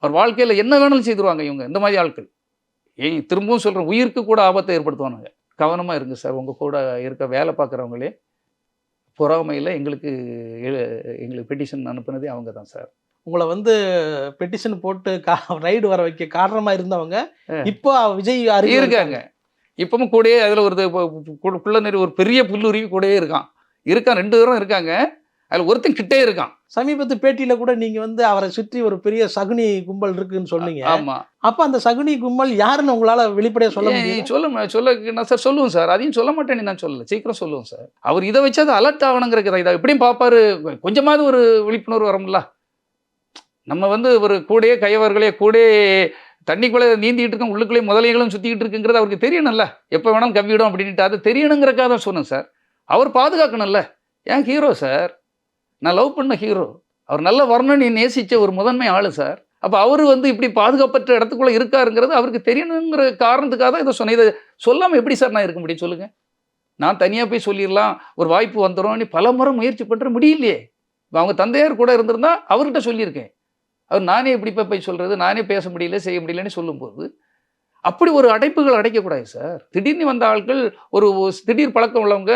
அவர் வாழ்க்கையில் என்ன வேணாலும் செய்துருவாங்க இவங்க. இந்த மாதிரி ஆட்கள். திரும்பவும் சொல்கிறேன், உயிருக்கு கூட ஆபத்தை ஏற்படுத்துவானுங்க. கவனமாக இருங்க சார். உங்கள் கூட இருக்க வேலை பார்க்குறவங்களே பொறாமையில் எங்களுக்கு பெட்டிஷன் அனுப்புனதே அவங்க தான் சார். உங்களை வந்து பெட்டிஷன் போட்டு ரைடு வர வைக்க காரணமா இருந்தவங்க இப்போ விஜய் இருக்காங்க. இப்பவும் கூடயே அதில் ஒரு பெரிய புல்லுருவி கூடயே இருக்கான். 2 பேரும் இருக்காங்க. அதில் ஒருத்தன் கிட்டே இருக்கான். சமீபத்து பேட்டியில கூட நீங்க வந்து அவரை சுற்றி ஒரு பெரிய சகுனி கும்பல் இருக்குன்னு சொன்னீங்க. ஆமா. அப்ப அந்த சகுனி கும்பல் யாருன்னு உங்களால வெளிப்படையா சொல்ல முடியும்? நான் சார் சொல்லுவேன் சார். அதையும் சொல்ல மாட்டேன்னு நான் சொல்லல. சீக்கிரம் சொல்லுவேன் சார். அவர் இதை வச்சு அதை அலர்ட் ஆகணுங்கிறத இதை எப்படியும் பார்ப்பாரு. கொஞ்சமாவது ஒரு விழிப்புணர்வு வரும்ல. நம்ம வந்து ஒரு கூடயே கையவர்களே கூடயே தண்ணிக்குள்ளே நீந்திட்டு இருக்கோம், உள்ளுக்குள்ளே முதலைகளும் சுற்றிக்கிட்டு இருக்குங்கிறது அவருக்கு தெரியணும்ல. எப்போ வேணாலும் கவ்விடும் அப்படின்ட்டு அது தெரியணுங்கிறக்காக தான் சொன்னேன் சார். அவர் பாதுகாக்கணும்ல. ஏன் ஹீரோ சார், நான் லவ் பண்ண ஹீரோ. அவர் நல்ல வர்ணனை நேசித்த ஒரு முதன்மை ஆளு சார். அப்போ அவர் வந்து இப்படி பாதுகாப்பற்ற இடத்துக்குள்ளே இருக்காருங்கிறது அவருக்கு தெரியணுங்கிற காரணத்துக்காக தான் இதை சொன்னேன். இதை சொல்லாமல் எப்படி சார் நான் இருக்க முடியும் சொல்லுங்கள். நான் தனியாக போய் சொல்லிடலாம், ஒரு வாய்ப்பு வந்துடும், நீ பல முறை முயற்சி பண்ணுற முடியலையே. இப்போ அவங்க தந்தையார் கூட இருந்திருந்தா அவர்கிட்ட சொல்லியிருக்கேன். அவர் நானே எப்படி போய் சொல்கிறது, நானே பேச முடியல செய்ய முடியலன்னு சொல்லும்போது அப்படி ஒரு அடைப்புகள் அடைக்கக்கூடாது சார். திடீர்னு வந்த ஆட்கள் ஒரு திடீர் பழக்கம் உள்ளவங்க,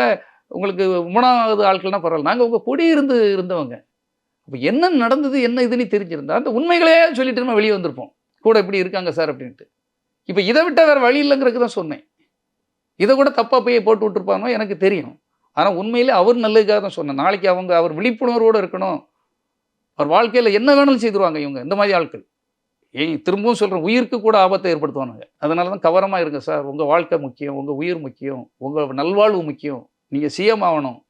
உங்களுக்கு 3வது ஆட்கள்னா பரவாயில்ல. நாங்கள் உங்கள் கூட இருந்தவங்க. அப்போ என்ன நடந்தது என்ன இதுன்னு தெரிஞ்சிருந்தா அந்த உண்மைகளே சொல்லிட்டு நம்ம வெளியே வந்திருப்போம். கூட இப்படி இருக்காங்க சார் அப்படின்ட்டு. இப்போ இதை விட்டால் வேறு வழி இல்லைங்கிறதுக்கு தான் சொன்னேன். இதை கூட தப்பாக போய் போட்டு விட்டுருப்பானோ எனக்கு தெரியும். ஆனால் உண்மையிலே அவர் நல்லதுக்காக தான் சொன்னேன். நாளைக்கு அவர் விழிப்புணர்வோடு இருக்கணும். அவர் வாழ்க்கையில் என்ன வேணாலும் செய்துருவாங்க இவங்க. இந்த மாதிரி ஆட்கள். திரும்பவும் சொல்கிறேன், உயிருக்கு கூட ஆபத்தை ஏற்படுத்துவானுங்க. அதனால தான் கவனமாக இருங்க சார். உங்கள் வாழ்க்கை முக்கியம், உங்கள் உயிர் முக்கியம், உங்கள் நல்வாழ்வு முக்கியம். நீங்கள் சிஎம் ஆகணும்.